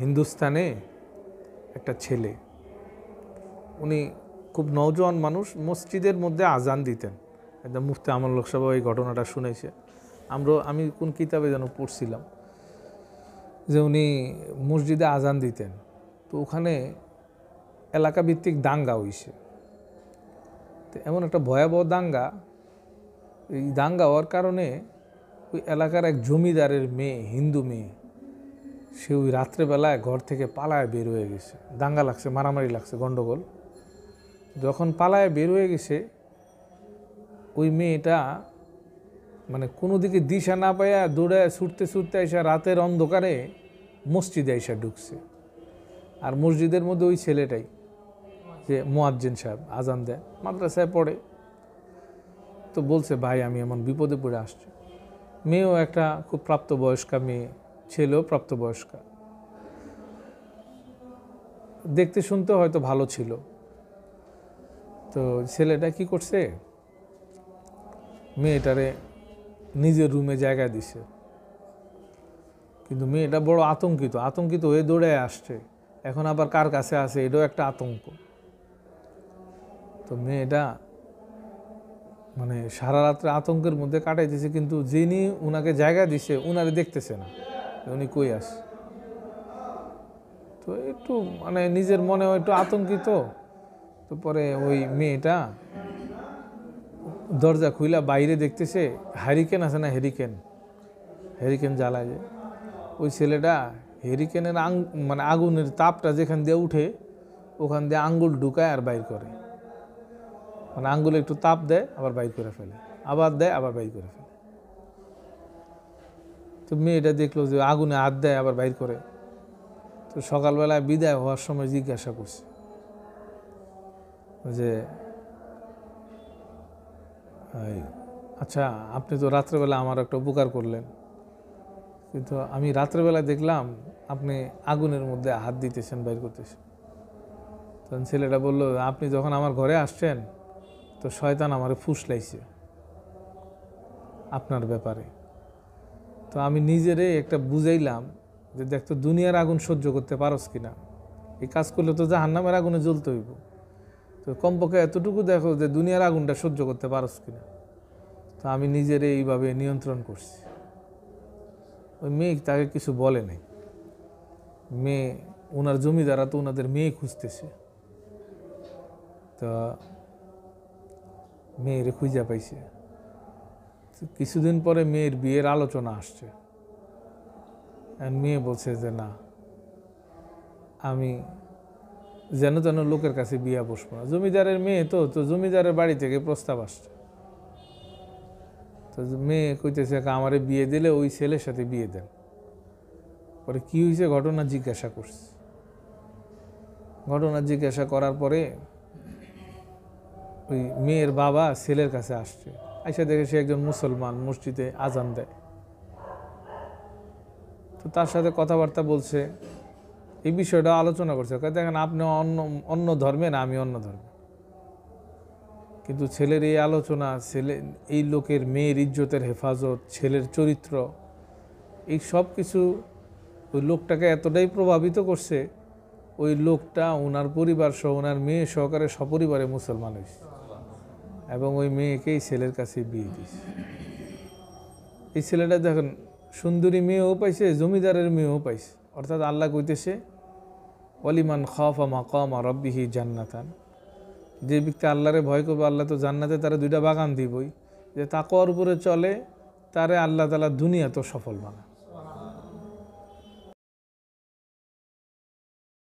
হিন্দুস্তানে একটা ছেলে, উনি খুব নওজোয়ান মানুষ, মসজিদের মধ্যে আজান দিতেন। একদম মুফতি আমল হক সাহেব এই ঘটনাটা শুনেছে। আমি কোন কিতাবে যেন পড়ছিলাম যে উনি মসজিদে আজান দিতেন, তো ওখানে এলাকা ভিত্তিক দাঙ্গা হইছে। তো এমন একটা ভয়াবহ দাঙ্গা, এই দাঙ্গা হওয়ার কারণে ওই এলাকার এক জমিদারের মেয়ে, হিন্দু মেয়ে, সে ওই রাত্রেবেলায় ঘর থেকে পালায় বের হয়ে গেছে। দাঙ্গা লাগছে, মারামারি লাগছে, গণ্ডগোল। যখন পালায় বের হয়ে গেছে, ওই মেয়েটা মানে কোনো দিকে দিশা না পাইয়া দৌড়ে ছুটতে ছুটতে এসে রাতের অন্ধকারে মসজিদে এসে ঢুকছে। আর মসজিদের মধ্যে ওই ছেলেটাই, যে মুয়াজ্জিন সাহেব আজান দেয়, মাদ্রাসায় পড়ে। তো বলছে, ভাই আমি এমন বিপদে পড়ে আসছি। মেয়েও একটা খুব প্রাপ্তবয়স্কা মেয়ে, ছেলেও প্রাপ্তবয়স্কা, দেখতে শুনতে হয়তো ভালো ছিল। তো ছেলেটা কি করছে, মেয়েটারে নিজের রুমে জায়গা দিছে। কিন্তু মেয়েটা বড় আতঙ্কিত হয়ে দৌড়ে আসছে। এখন আবার কার কাছে আছে এটাও একটা আতঙ্ক। তো মেয়েটা মানে সারা রাত্রে আতঙ্কের মধ্যে কাটাইতেছে, কিন্তু যিনি উনাকে জায়গা দিছে উনারে দেখতেছে না, উনি কই আসে। তো একটু মানে নিজের মনে একটু আতঙ্কিত। তো পরে ওই মেয়েটা দরজা খুইলা বাইরে দেখতেছে, হ্যারিকেন আছে না, হ্যারিকেন জ্বালায় যায়। ওই ছেলেটা হ্যারিকেনের মানে আগুনের তাপটা যেখান দিয়ে উঠে ওখান দিয়ে আঙ্গুল ঢুকায় আর বাইর করে। মানে আঙ্গুলে একটু তাপ দেয়, আবার বাইর করে ফেলে, আবার দেয়, আবার বাইর করে ফেলে। তো মেয়েটা দেখলো যে আগুনে হাত দেয় আবার বাইর করে। তো সকালবেলায় বিদায় হওয়ার সময় জিজ্ঞাসা করছে যে, আচ্ছা আপনি তো রাত্রেবেলা আমার একটা উপকার করলেন, কিন্তু আমি রাত্রেবেলা দেখলাম আপনি আগুনের মধ্যে হাত দিতেছেন, বাইর করতেছেন। তখন ছেলেটা বলল, আপনি যখন আমার ঘরে আসছেন তো শয়তান আমারে ফুসলাইছে আপনার ব্যাপারে। তো আমি নিজেরে একটা বুঝাইলাম যে দেখ তো দুনিয়ার আগুন সহ্য করতে পারস কিনা, এই কাজ করলে তো জাহান্নামের আগুনে জ্বলতে হইব। তো কমপক্ষে এতটুকু দেখো যে দুনিয়ার আগুনটা সহ্য করতে পারস কিনা। তো আমি নিজেরে এইভাবে নিয়ন্ত্রণ করছি। ওই মেয়ে তাকে কিছু বলে নাই। মেয়ে, ওনার জমিদাররা তো ওনাদের মেয়ে খুঁজতেছে, তো মেয়ের খুঁজা পাইছে। কিছুদিন পরে মেয়ের বিয়ের আলোচনা আসছে। মেয়ে বলছে যে না, আমি যেন তেন লোকের কাছে বিয়া বসবো না। জমিদারের মেয়ে তো জমিদারের বাড়ি থেকে প্রস্তাব আসছে। তো মেয়ে কইতেছে, আমারে বিয়ে দিলে ওই ছেলের সাথে বিয়ে দেন। পরে কি হয়েছে ঘটনা জিজ্ঞাসা করছে। ঘটনা জিজ্ঞাসা করার পরে ওই মেয়ের বাবা ছেলের কাছে আসছে, আইসা দেখে সে একজন মুসলমান, মসজিদে আজান দেয়। তো তার সাথে কথাবার্তা বলছে, এই বিষয়টা আলোচনা করছে। দেখেন আপনি অন্য ধর্মের, আমি অন্য ধর্মে, কিন্তু ছেলের এই আলোচনা, এই লোকের মেয়ের ইজ্জতের হেফাজত, ছেলের চরিত্র, এই সব কিছু ওই লোকটাকে এতটাই প্রভাবিত করছে, ওই লোকটা ওনার পরিবার সহ, ওনার মেয়ে সহকারে সপরিবারে মুসলমান হয়েছে এবং ওই মেয়েকেই ছেলের কাছে বিয়ে দিয়েছে। এই ছেলেটা দেখেন সুন্দরী মেয়েও পাইছে, জমিদারের মেয়েও পাইছে। অর্থাৎ আল্লাহ কইতেছে, ওয়ালিমান খাফা মাকামা রাব্বিহি জান্নাতান, যে ব্যক্তি আল্লাহরে ভয় করবে, আল্লাহ তো জান্নাতে তারা দুইটা বাগান দিবই। যে তাকওয়ার উপরে চলে তারে আল্লাহ তাআলা দুনিয়া তো সফল বানায়।